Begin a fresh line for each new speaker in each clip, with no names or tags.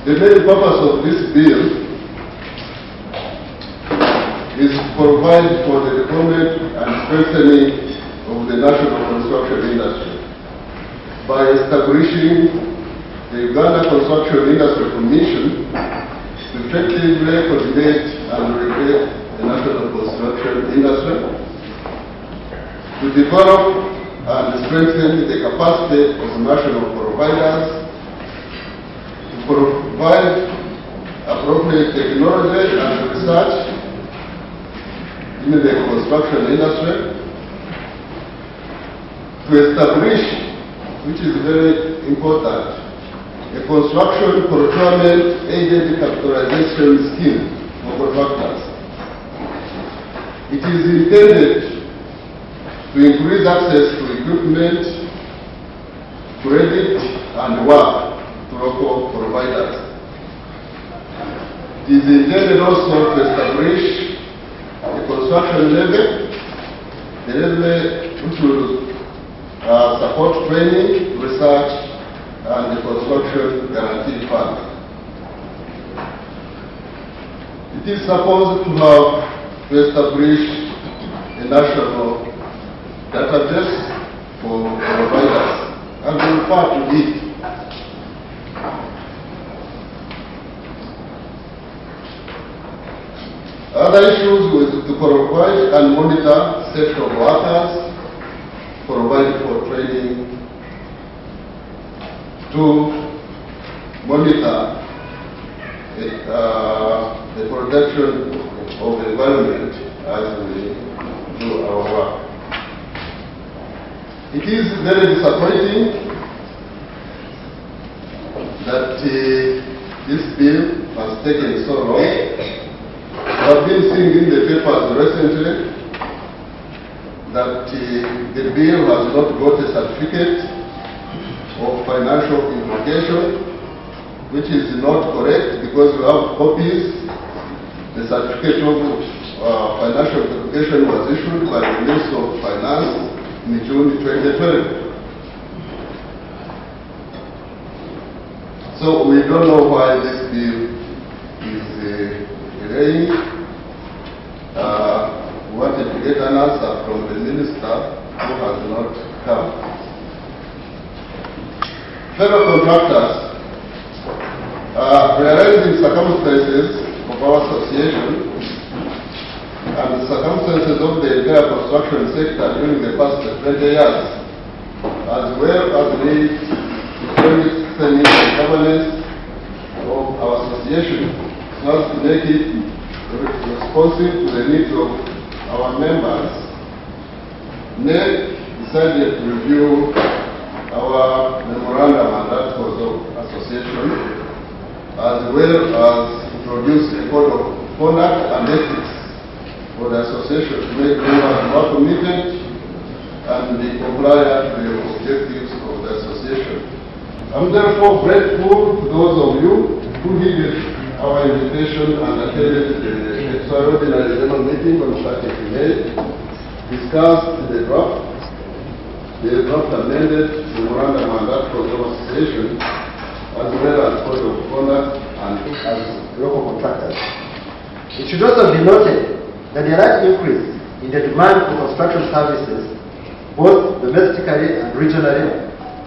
The main purpose of this bill is to provide for the development and strengthening of the national construction industry by establishing the Uganda Construction Industry Commission to effectively coordinate and regulate the national construction industry, to develop and strengthen the capacity of national providers, to provide appropriate technology and research in the construction industry, to establish, which is very important, a construction procurement aided capitalization scheme for contractors. It is intended to increase access to equipment, credit, and work to local providers. It is intended also to establish a construction levy, the levy which will support training, research, and the construction guarantee fund. It is supposed to establish a national database for providers, and we refer to it. Other issues with to provide and monitor safety of workers, provide for training, to monitor the protection of the environment as we do our work. It is very disappointing that this bill has taken so long. I have been seeing in the papers recently that the bill has not got a certificate of financial implication, which is not correct because we have copies. The certificate of financial implication was issued by the Minister of Finance in June 2012. So we don't know why this bill is delaying. We wanted to get an answer from the Minister who has not come. Fellow contractors, realizing circumstances of our association and the circumstances of the entire construction sector during the past 20 years, as well as the strengthening the governance of our association, so as to make it responsive to the needs of our members, NEC decided to review our memorandum and articles of association, as well as introduce a code of conduct and ethics for the association to make members more committed and be compliant with the objectives of the association. I'm therefore grateful to those of you who heeded our invitation and attended the extraordinary general meeting on 30th May, discussed the draft amended memorandum and articles of association, as well as code of conduct and as local contractors. It should also be noted that the large increase in the demand for construction services, both domestically and regionally,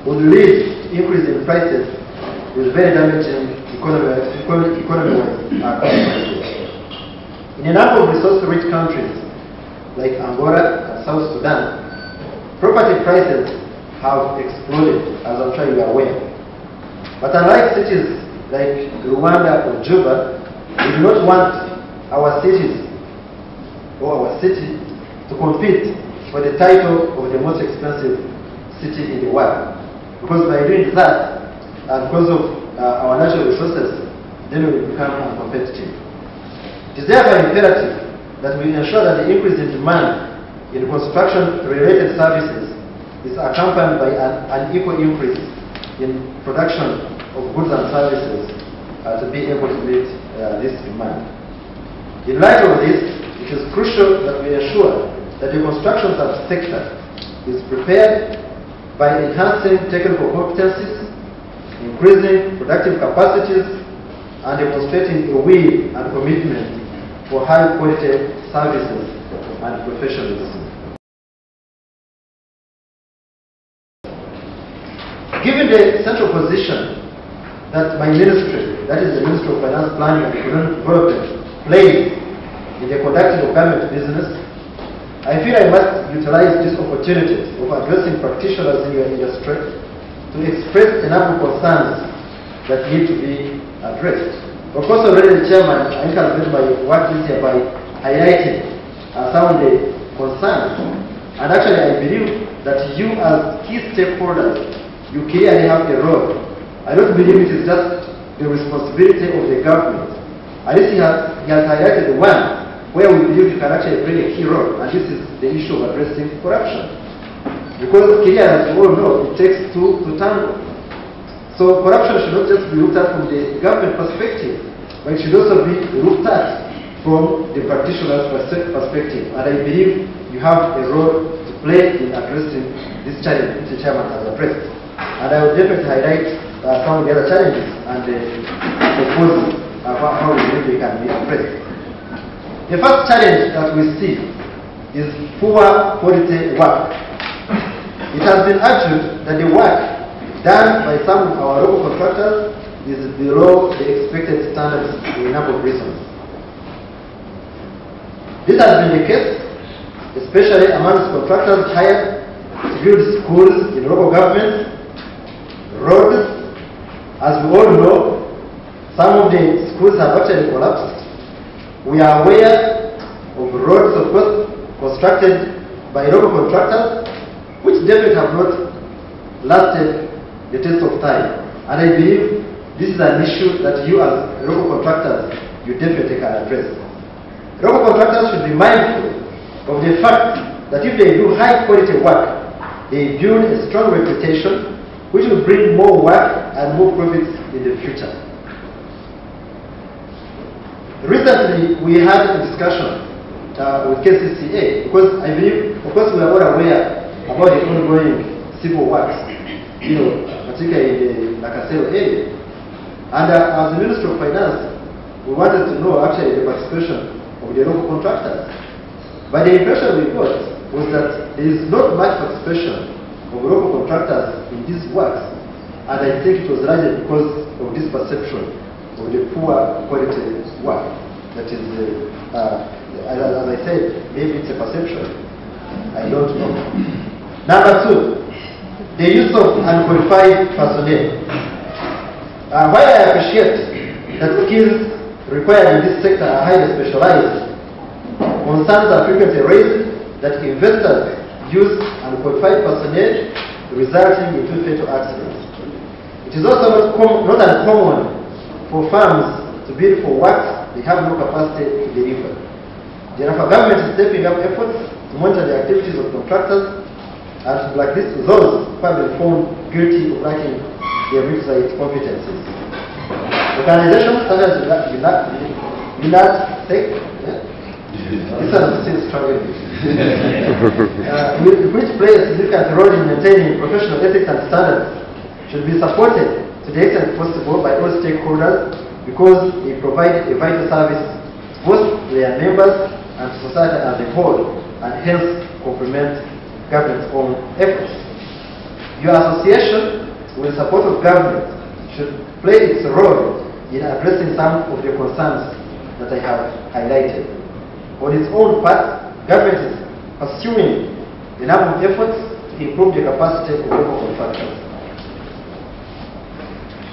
would lead to increase in prices with very damaging economy-wise consequences. In a number of resource-rich countries like Angola and South Sudan, property prices have exploded, as I'm sure you are aware. But unlike cities like Rwanda or Juba, we do not want our cities or our city to compete for the title of the most expensive city in the world. Because by doing that, and because of our natural resources, then we will become uncompetitive. It is therefore imperative that we ensure that the increase in demand in construction-related services is accompanied by an equal increase in production of goods and services to be able to meet this demand. In light of this, it is crucial that we ensure that the construction sector is prepared by enhancing technical competencies, increasing productive capacities, and demonstrating a will and commitment for high quality services and professionalism. Given the central position that my ministry, that is the Ministry of Finance, Planning and Economic Development, plays in the conducting of government business, I feel I must utilize this opportunity of addressing practitioners in your industry to express a number of concerns that need to be addressed. Of course, already the chairman, I can my work this year by highlighting some of the concerns. And actually, I believe that you as key stakeholders, you clearly have a role. I don't believe it is just the responsibility of the government. At least he has highlighted the one where we believe you can actually play a key role, and this is the issue of addressing corruption. Because clearly, as you all know, it takes two to tango. So corruption should not just be looked at from the government perspective, but it should also be looked at from the practitioner's perspective. And I believe you have a role to play in addressing this challenge which the chairman has addressed. And I will definitely highlight some of the other challenges and propose how we believe they can be addressed. The first challenge that we see is poor quality work. It has been argued that the work done by some of our local contractors is below the expected standards for a number of reasons. This has been the case, especially amongst contractors hired to build schools in local governments, roads. As we all know, some of the schools have actually collapsed. We are aware of roads, of course, constructed by local contractors, which definitely have not lasted the test of time. And I believe this is an issue that you as local contractors, you definitely can address. Local contractors should be mindful of the fact that if they do high quality work, they build a strong reputation which will bring more work and more profits in the future. Recently, we had a discussion with KCCA, because I believe, of course, we are all aware about the ongoing civil works, particularly in the Nakasero area. And as the Minister of Finance, we wanted to know actually the participation of the local contractors. But the impression we got was that there is not much participation of local contractors in these works, and I think it was largely because of this perception of the poor quality work. That is, as I said, maybe it's a perception. I don't know. Number two, the use of unqualified personnel. While I appreciate that skills required in this sector are highly specialized, concerns are frequently raised that investors use unqualified personnel, resulting in fatal accidents. It is also not uncommon for firms to bid for works they have no capacity to deliver. Therefore, government is stepping up efforts to monitor the activities of contractors and to blacklist those who have been found guilty of lacking their requisite competencies. Organizations such as UNATSEC, this one is still struggling, which play a significant role in maintaining professional ethics and standards, should be supported to the extent possible by all stakeholders, because they provide a vital service both to their members and to society as a whole, and hence complement government's own efforts. Your association, with the support of government, should play its role in addressing some of the concerns that I have highlighted. On its own part, government is pursuing a number of efforts to improve the capacity of local contractors.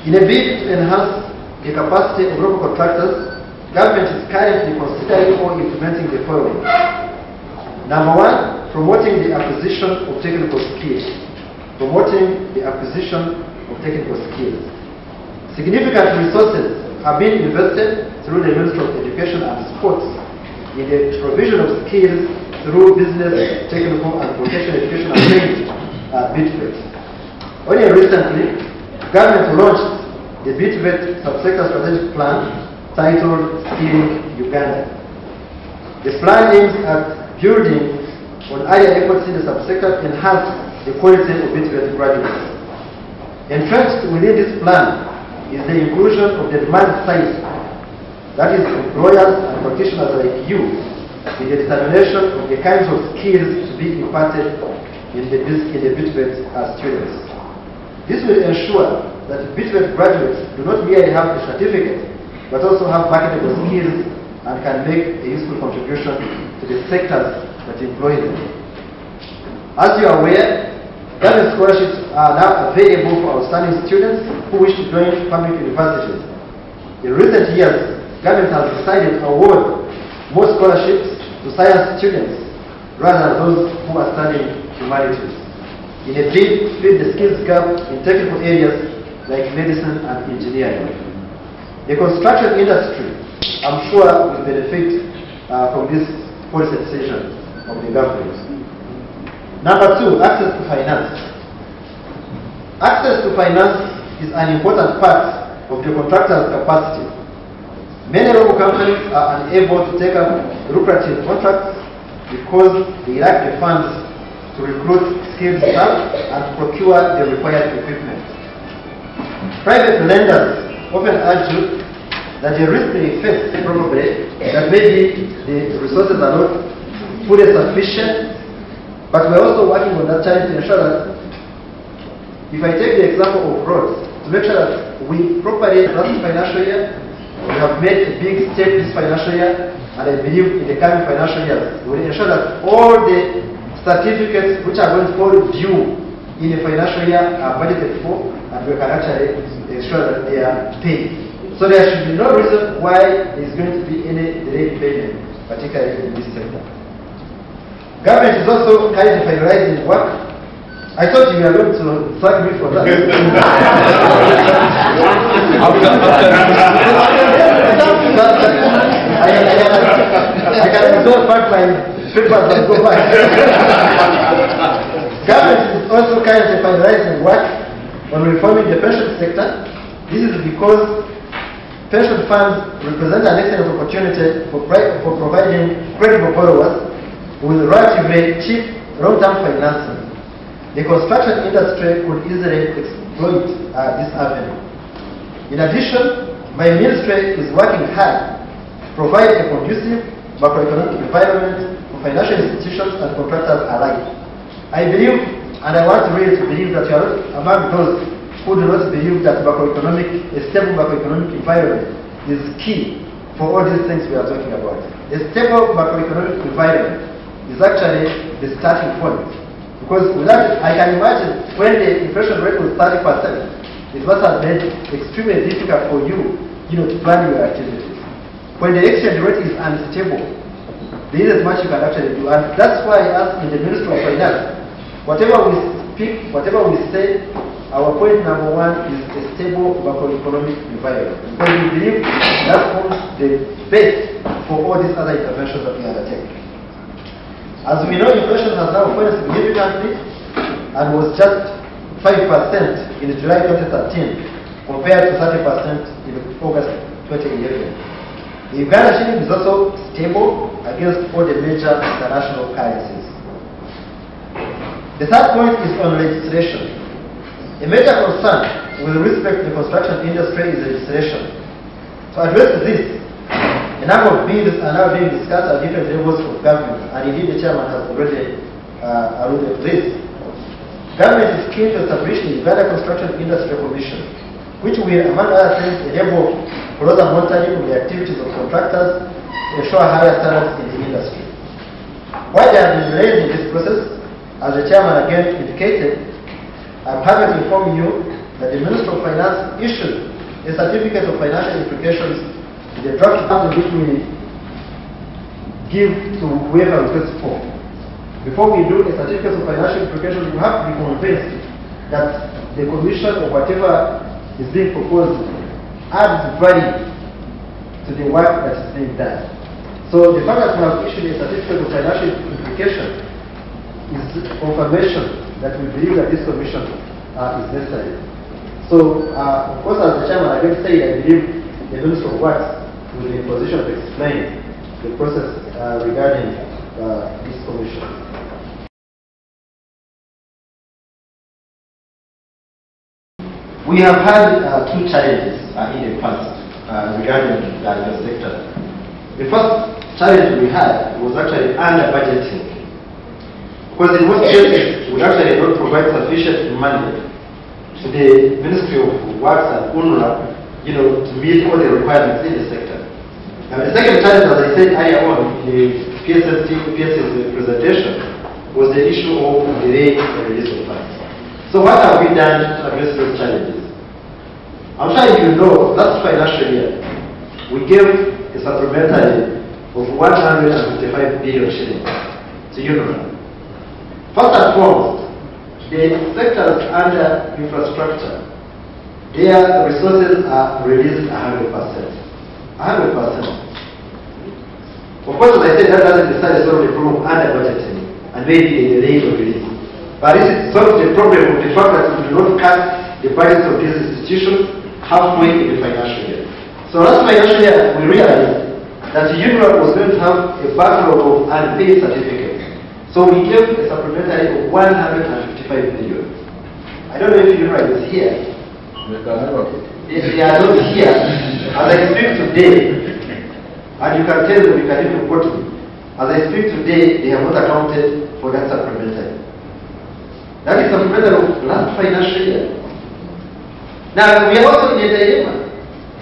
In a bid to enhance the capacity of local contractors, government is currently considering or implementing the following. Number one, promoting the acquisition of technical skills. Promoting the acquisition of technical skills. Significant resources have been invested through the Ministry of Education and Sports in the provision of skills through business, technical, and vocational education and training BITVET. Only recently, government launched the BITVET subsector strategic plan titled Skilling Uganda. The plan aims at building on earlier efforts in the subsector to enhance the quality of BITVET graduates. Entrenched within this plan is the inclusion of the demand side, that is employers and practitioners like you, in the determination of the kinds of skills to be imparted in the BITWET students. This will ensure that BITWET graduates do not merely have a certificate, but also have marketable skills and can make a useful contribution to the sectors that employ them. As you are aware, government scholarships are now available for outstanding students who wish to join public universities. In recent years, government has decided to award more scholarships to science students rather than those who are studying humanities, in a bid to fill the skills gap in technical areas like medicine and engineering. The construction industry, I'm sure, will benefit from this policy decision of the government. Number two, access to finance. Access to finance is an important part of the contractor's capacity. Many local companies are unable to take up lucrative contracts because they lack the funds to recruit skilled staff and procure the required equipment. Private lenders often argue that the risk they face probably that maybe the resources are not fully sufficient, but we're also working on that challenge to ensure that, if I take the example of roads, to make sure that we properly last financial year, we have made a big step this financial year, and I believe in the coming financial years, we will ensure that all the certificates which are going to fall due in the financial year are budgeted for, and we can actually ensure that they are paid. So there should be no reason why there is going to be any delayed payment, particularly in this sector. Government is also currently finalizing work. I thought you were going to thank me for that. I can resolve back my papers and go back. Government is also currently finalizing work on reforming the pension sector. This is because pension funds represent an excellent opportunity for providing credible borrowers with relatively cheap long-term financing. The construction industry could easily exploit this avenue. In addition, my ministry is working hard to provide a conducive macroeconomic environment for financial institutions and contractors alike. I believe, and I want really to believe, that you are not among those who do not believe that a stable macroeconomic environment is key for all these things we are talking about. A stable macroeconomic environment is actually the starting point. Because without it, I can imagine when the inflation rate was 30%, it must have been extremely difficult for you, to plan your activities. When the exchange rate is unstable, there isn't much you can actually do. And that's why, as in the Ministry of Finance, whatever we speak, whatever we say, our point number one is a stable macroeconomic environment. Because we believe that forms the base for all these other interventions that we undertake. As we know, inflation has now fallen significantly and was just 5% in July 2013 compared to 30% in August 2011. The Uganda shilling is also stable against all the major international currencies. The third point is on legislation. A major concern with respect to the construction industry is legislation. To address this, a number of bills are now being discussed at different levels of government, and indeed the chairman has already alluded to this. Government is keen to establish the Uganda Construction Industry Commission, which will, among other things, enable closer monitoring of the activities of contractors to ensure higher standards in the industry. While there have been delays in this process, as the chairman again indicated, I'm happy to inform you that the Minister of Finance issued a certificate of financial implications, the draft which we give to whoever requests for. Before we do a certificate of financial implications, we have to be convinced that the commission or whatever is being proposed adds value to the work that is being done. So the fact that we have issued a certificate of financial implication is confirmation that we believe that this commission is necessary. So, of course, as the chairman again said, I believe the Minister of Works will be in position to explain the process regarding this commission. We have had two challenges in the past regarding the sector. The first challenge we had was actually under budgeting. Because in most cases, we actually don't provide sufficient money to the Ministry of Works and UNRWA, to meet all the requirements in the sector. And the second challenge, as I said earlier on in the PS's presentation, was the issue of delaying the release of funds. So what have we done to address those challenges? I'm sure you know, last financial year, we gave a supplementary of 155 billion shillings to UNRWA. First and foremost, the sectors under infrastructure, their resources are released 100%. 100%. Of course, as I said, that doesn't decide the problem under budgeting and maybe a delay of release. But this solves the problem of the fact that we do not cut the budgets of these institutions halfway in the financial year. So last financial year, we realized that UNRWA was going to have a backlog of unpaid certificates. So we gave a supplementary of 155 billion. I don't know if UNRWA is here. They are not here. As I speak today, and you can tell them, you can even quote me. As I speak today, they have not accounted for that supplementary. That is supplementary of last financial year. Now, we are also in a dilemma.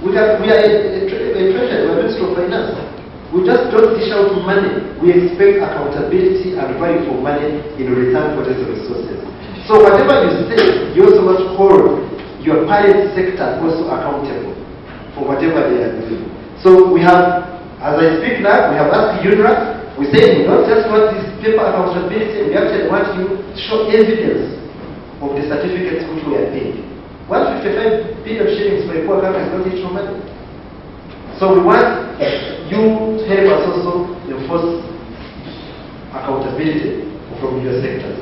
We are a treasury, we are Ministry of Finance. We just don't dish out money. We expect accountability and value for money in return for these resources. So whatever you say, you also must hold your private sector also accountable for whatever they are doing. So we have, as I speak now, we have asked UNRWA, we say we don't just want this paper accountability, we actually want you to show evidence of the certificates which we are paying. 155 billion shillings for a poor country is not issue money. So we want you to help us also enforce accountability from your sectors.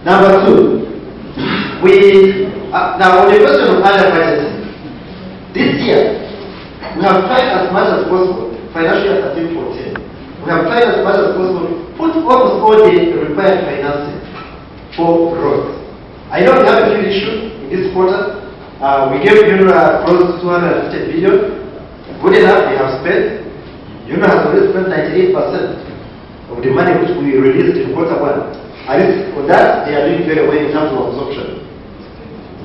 Number two, now on the question of under budgeting, this year we have tried as much as possible, financial year 13-14, we have tried as much as possible to put almost all the required financing for roads. I know we have a few issues in this quarter. We gave UNRWA close to 250 billion. Good enough, we have spent. UNRWA has already spent 98% of the money which we released in quarter one. At least for that, they are doing very well in terms of absorption.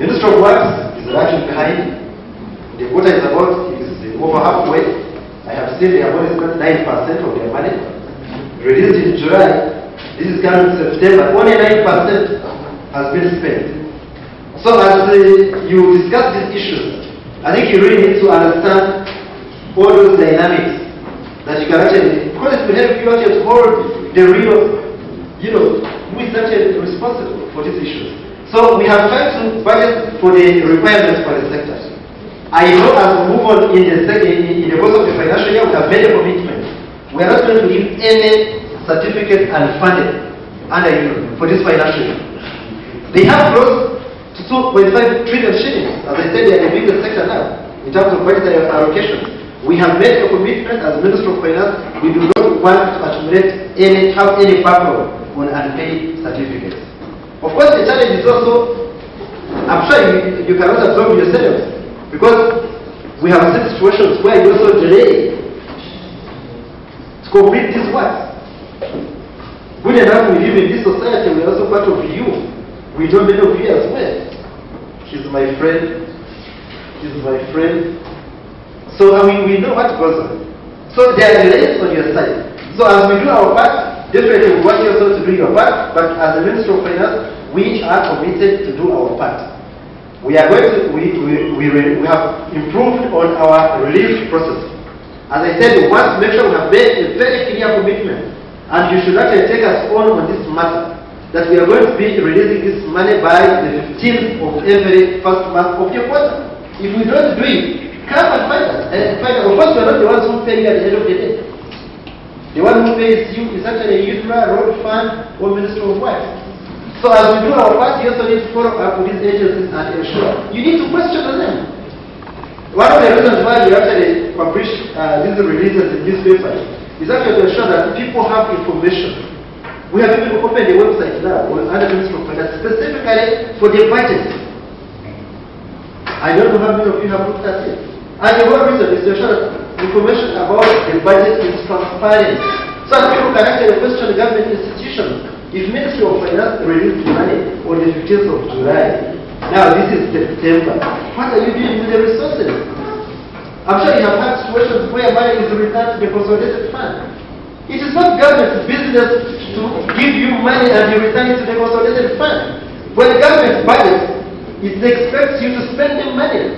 Ministry of Works is lagging behind. The quota is over halfway. I have seen they have only spent 9% of their money. Released in July, this is coming in September, only 9% has been spent. So as you discuss these issues, I think you really need to understand all those dynamics that you can actually, because it will help you actually hold the real, who is actually responsible for these issues. So we have tried to budget for the requirements for the sector. I know as we move on in the course of the financial year, we have made a commitment. We are not going to give any certificate and funding under UNRWA for this financial year. They have close to 2.5 trillion shillings. As I said, they are the biggest sector now in terms of budgetary allocations. We have made a commitment as Minister of Finance. We do not want to accumulate have any backlog on unpaid certificates. Of course, the challenge is also, I'm sure you cannot absorb yourselves, because we have seen situations where you also delay to complete this work. Good enough, we live in this society, we are also part of you. We know many of you as well. He's my friend. He's my friend. So we know what goes on. So there are delays on your side. So as we do our part, definitely we want you also to do your part, but as a Minister of Finance, we are committed to do our part. We are going to, we have improved on our release process. As I said, we want to make sure we have made a very clear commitment, and you should actually take us on this matter, that we are going to be releasing this money by the 15th of every first month of your quarter. If we don't do it, come and find us. Of course, we are not the ones who pay you at the end of the day. The one who pays you is actually UNRWA, Road Fund, or Ministry of Works. So as we do our part, you also need to follow up with these agencies and ensure. You need to question them. One of the reasons why we actually publish these releases in newspapers is actually to ensure that people have information. We have even opened a website now under Ministry of Finance specifically for the budget. I don't know how many of you have looked at it. And the whole reason is to ensure that information about the budget is transparent. So that people can actually question the government institutions. If Ministry of Finance released money on the 15th of July, now this is September, what are you doing with the resources? I'm sure you have had situations where money is returned to the consolidated fund. It is not government's business to give you money and you return it to the consolidated fund. When the government budgets, it expects you to spend the money.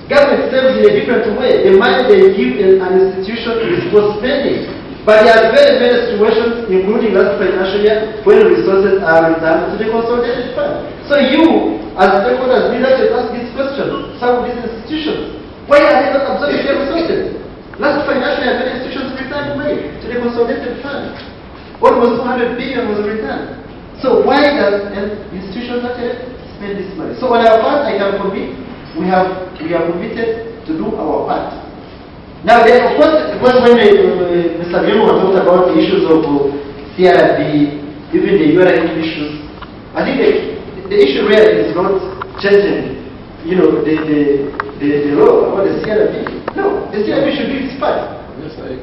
Government saves in a different way. The money they give an institution is for spending. But there are very, very situations, including last financial year, when resources are returned to the consolidated fund. So you, as stakeholders, need to ask this question. Some of these institutions, why are they not absorbing their resources? Last financial year, many institutions returned money to the consolidated fund. Almost 200 billion was returned. So why does an institution actually spend this money? So on our part, I can commit, we are committed to do our part. Now, then, of course, when Mr. Bimo talked about the issues of CRB, even the URI issues, I think the issue really is not changing, the law about the CRB. No, the CRB should do its part.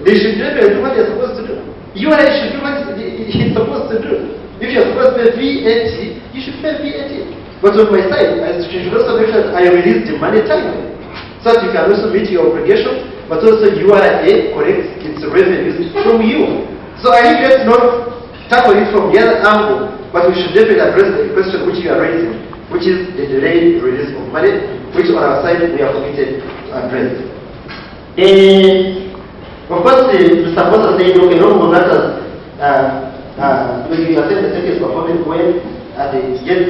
They should do what they're supposed to do. URI should do what it's supposed to do. If you're supposed to pay VAT, you should pay VAT. But on my side, I should also make sure that I release the money timely, so that you can also meet your obligations, but also URA collects its revenues from you. So I think let's not tackle it from the other angle, but we should definitely address the question which you are raising, which is the delayed release of money, which on our side we are committed to address. Of course, Mr. Bosa said, okay, no more matters. When you assess the sector is performing well, and yet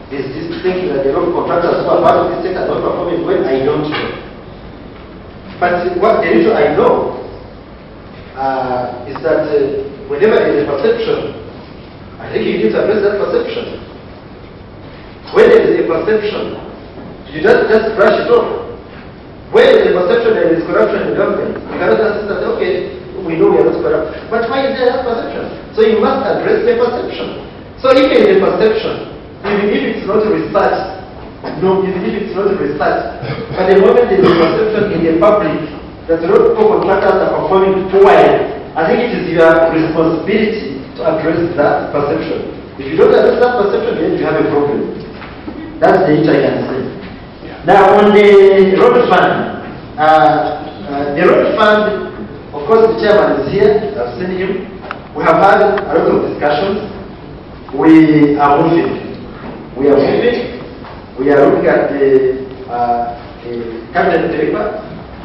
there's this thinking that the road contractors who are part of this sector are not performing well, I don't know. But what the issue I know is that whenever there is a perception, I think you need to address that perception. When there is a perception, you don't just brush it off. When there is a perception that there is corruption in government, you cannot just say, okay, we know we are not corrupt. But why is there that perception? So you must address the perception. So if there is a perception, even if it's not research, even if it's not research, but the moment there is a perception in the public that road contractors are performing poorly, I think it is your responsibility to address that perception. If you don't address that perception, then you have a problem. That's the issue I can say. Now on the road fund, of course the chairman is here, I've seen him. We have had a lot of discussions. We are moving. We are looking at the cabinet paper.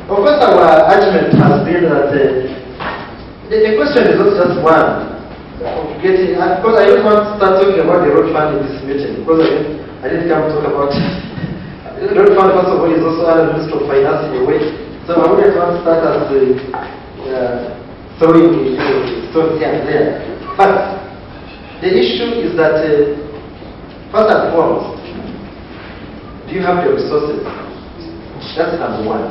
Of course, our argument has been that the question is not just one of getting, because I don't want to start talking about the road fund in this meeting, because I didn't come to talk about the road fund. First of all, is also under the Ministry of Finance in a way. So I wouldn't want to start as throwing stones here and there. But the issue is that first and foremost, do you have the resources? That's number one.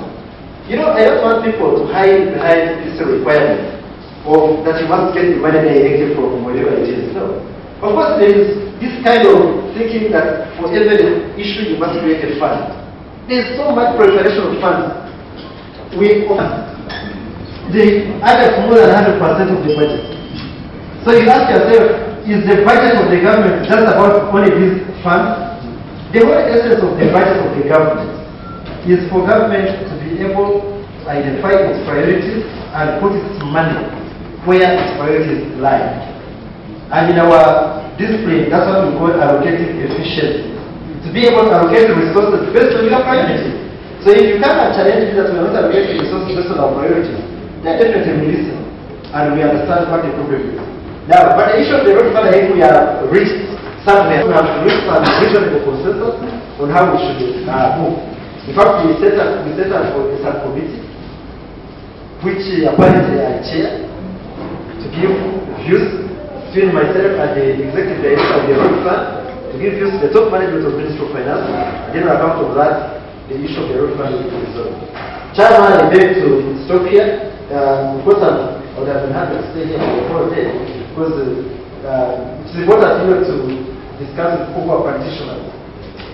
I don't want people to hide behind this requirement of that you must get the money directly from whatever it is. No. Of course, there is this kind of thinking that for every issue you must create a fund. There is so much proliferation of funds. They add up more than 100% of the budget. So you ask yourself, is the budget of the government just about only these funds? The whole essence of the budget of the government is for government to be able to identify its priorities and put its money where its priorities lie. And in our discipline, that's what we call allocating efficiency. To be able to allocate resources based on your priorities. So if you come and challenge that we are not allocating resources based on our priorities, then definitely we listen and we understand what the problem is. Now, but the issue of the road fund, I think we have reached somewhere. We have reached some reasonable consensus on how we should move. In fact, we set up a subcommittee, which apparently I chair, to give views between myself and the executive director of the road fund, to give views to the top management of the Ministry of Finance, and then on account of that, the issue of the road fund will be resolved. Chairman, I beg to stop here. Of course, I would have been happy to stay here for the whole day, because it's important to discuss with people practitioners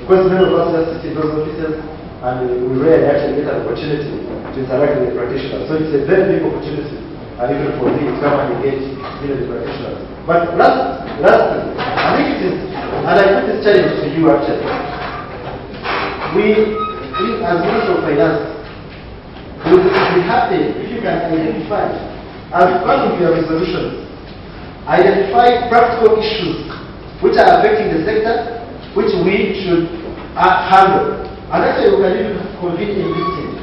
Because many of us just sit in those offices and we rarely actually get an opportunity to interact with the practitioners. So it's a very big opportunity, and even for me to come and engage the practitioners. But lastly, I think it is, and I put this challenge to you actually. We as Minister of Finance, will be happy if you can identify, as part of your resolutions, identify practical issues which are affecting the sector, which we should handle. And actually, we can even convene a meeting.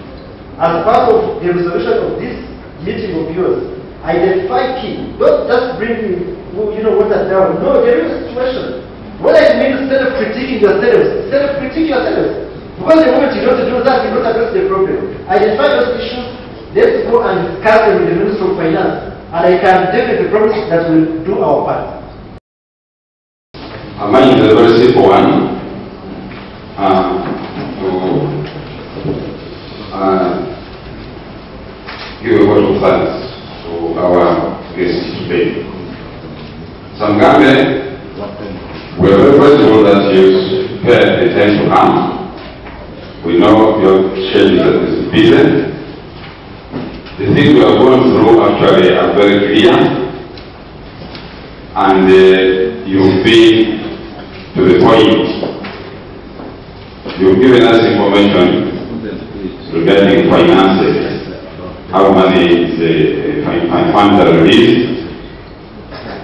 As part of the resolution of this meeting of yours, identify key. Don't just bring me, water down. No, there is a situation. What I mean, instead of critiquing yourselves, critique yourselves. Because the moment you don't do that, you don't address the problem. Identify those issues, let's go and discuss them with the Minister of Finance. And I can definitely promise that we'll do our part.
Mine is a very simple one. To give a vote of thanks to our guests today. Sangambe, we are very grateful that you spared the time to come. We know your schedule is busy. The things we are going through actually are very clear, and you've been to the point. You've given us information regarding finances, how money is funds are released,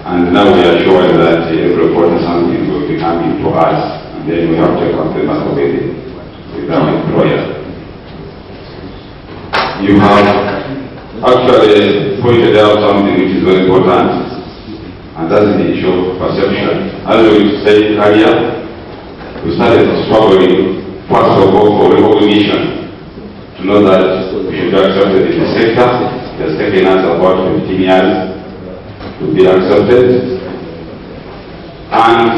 and now we are sure that every quarter something will be coming to us, and then we have to complement with our employer. You have actually pointed out something which is very important, and that's the issue of perception. As we said earlier, we started struggling, first of all, for recognition, to know that we should be accepted in the sector. It has taken us about 15 years to be accepted. And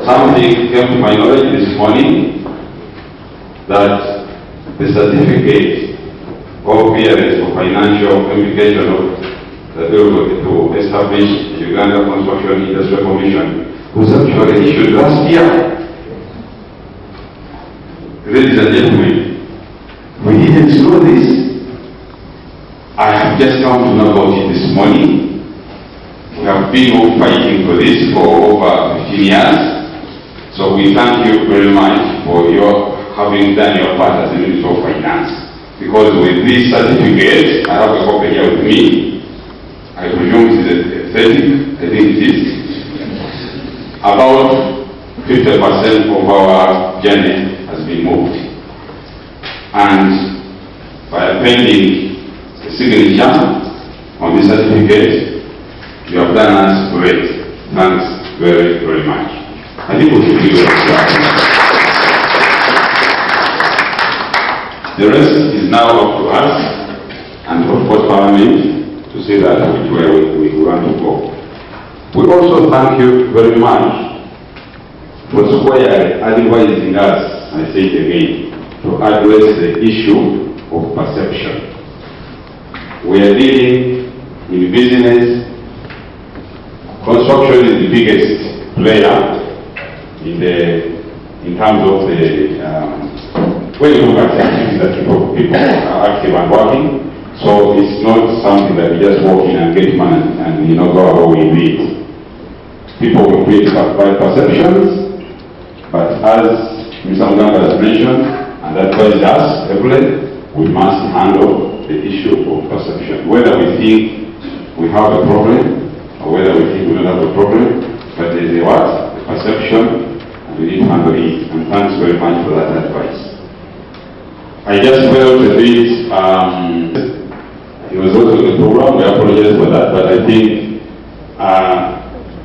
something came to my knowledge this morning, that the certificate of clearance for financial implication of the bill to establish the Uganda Construction Industry Commission was actually issued last year. Ladies and gentlemen, we didn't know this. I have just come to know about it this morning. We have been fighting for this for over 15 years. So we thank you very much for your having done your part as the Minister of Finance. Because with this certificate, I have a copy here with me. I presume it is authentic. I think it is. About 50% of our journey has been moved. And by appending the signature on this certificate, you have done us great. Thanks very, very much. I think we should give it a The rest is now up to us and of course Parliament to say that which way we want to go. We also thank you very much for square advising us, I say it again, to address the issue of perception. We are dealing in business. Construction is the biggest player in terms of the when you look at the activities that people are active and working. So it's not something that we just walk in and get money and go how we need. People will create bad perceptions, but as Mr. Muganga has mentioned and advised us every, we must handle the issue of perception. Whether we think we have a problem or whether we think we don't have a problem, but there is a what? The perception, and we need to handle it. And thanks very much for that advice. I just felt a bit, he was also in the program, we apologize for that, but I think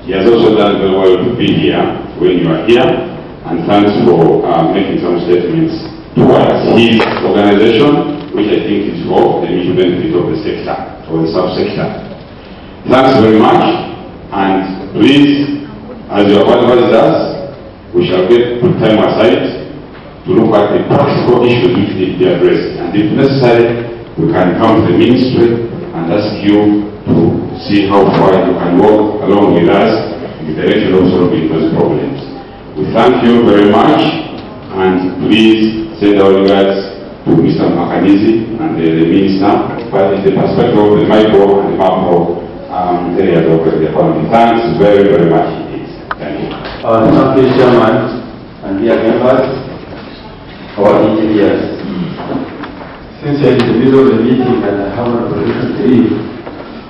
he has also done very well to be here when you are here, and thanks for making some statements towards his organization, which I think is for the mutual benefit of the sector, or the subsector. Thanks very much, and please, as you have advised us, we shall get time aside to look at the practical issues which need to be addressed. And if necessary, we can come to the ministry and ask you to see how far you can work along with us in the direction of solving those problems. We thank you very much. And please send our regards to Mr. Makanizi and the minister, but in the perspective of the micro and the macro areas of the economy. Thanks very, very much indeed. Thank you.
Our Assembly Chairman and dear members, our engineers. Since you're in the middle of the meeting and I have an opportunity to leave,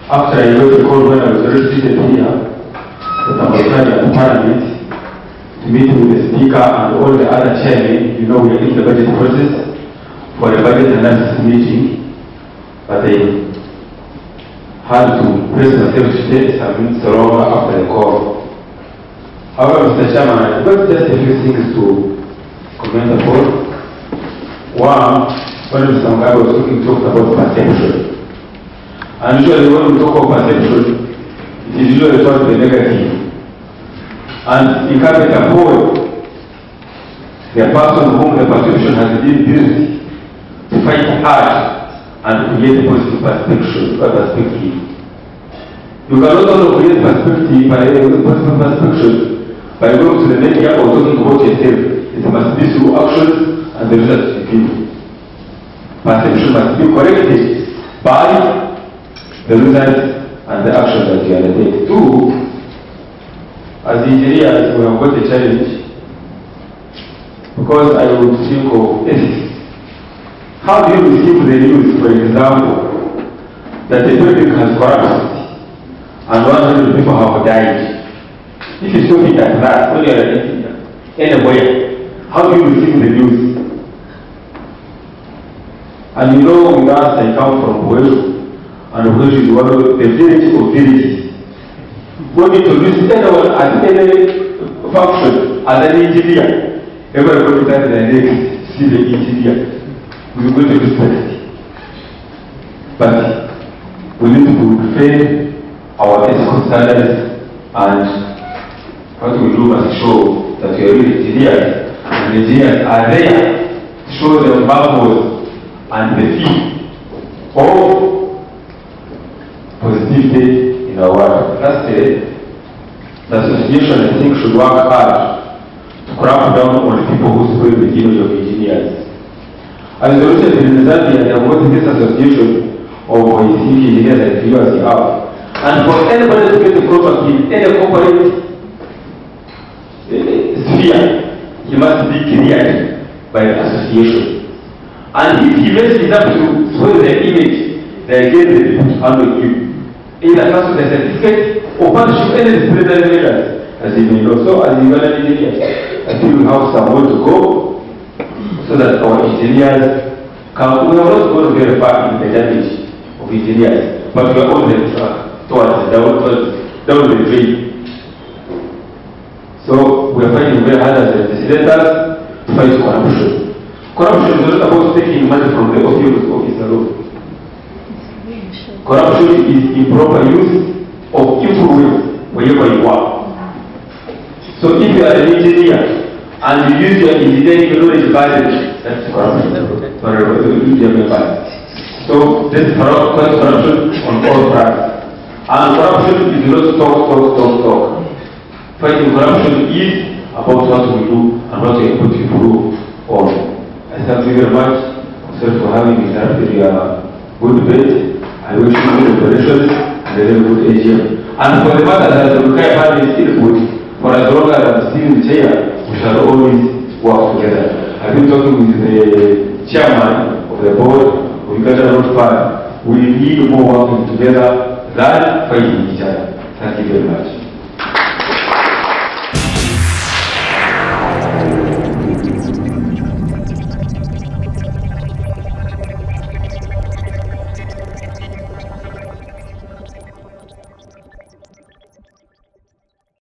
after I got the call when I was already seated here, that I was trying at Parliament to meet with the Speaker and all the other chairmen. You know, we are in the budget process for a budget analysis meeting, but I had to press myself today some so long after the call. However, Mr. Chairman, I've got just a few things to comment upon. One, when Mr. Mugabe was talking about perception. And usually when we talk about perception, it is usually towards the negative. And in capital point, the person whom the perception has been built to fight hard and create a positive perspective. You cannot only create perspective by a positive perspective by going to the media or talking about yourself. It must be through actions and the results of people. Perception must be corrected by the results and the actions that you undertake. Two, as engineers, we have got a challenge because I would think of ethics. How do you receive the news, for example, that the building has collapsed and 100 people have died? If you show it at that, when you are anywhere, how do you receive the news? And you know, with us, I come from Buesho, and Buesho is one of the village of villages. When you introduce anyone at any function as an engineer, everybody turns their necks, see the engineer. We are going to respect it. But we need to fulfill our ethical standards, and what we do must show that we are really engineers, and engineers are there to show the purpose and the theme of positivity in our work. Lastly, the association, I think, should work hard to crack down on people who spoil the image of engineers. As the recent in Zambia, there was this association of engineers that you as you have. And for anybody to get the property in any corporate sphere, he must be cleared by the association. And if he messes up to spoil the image, they get the hand on you. Either cancel the certificate or punish you any disciplinary measures, as you may know. So, as you are an engineer, I think we have some way to go so that our engineers can. We are not going to get back in the damage of engineers, but we are on the track towards down the drain. So, we are fighting very hard as legislators to fight corruption. Corruption is not about taking money from the office alone. Corruption is improper use of influence wherever you are. So if you are an engineer and you use your engineering knowledge badly, that's corruption. So there's corruption on all fronts. And corruption is not talk. Fighting corruption is about what we do and what we put people on. I thank you very much, sir, for having interrupted your good debate. I wish you good operations and a very good AGM. And for the matter that the Rukai family is still good, for as long as I'm still in the chair, we shall always work together. I've been talking with the chairman of the board of Uganda Road Fund. We need more working together than fighting each other. Thank you very much.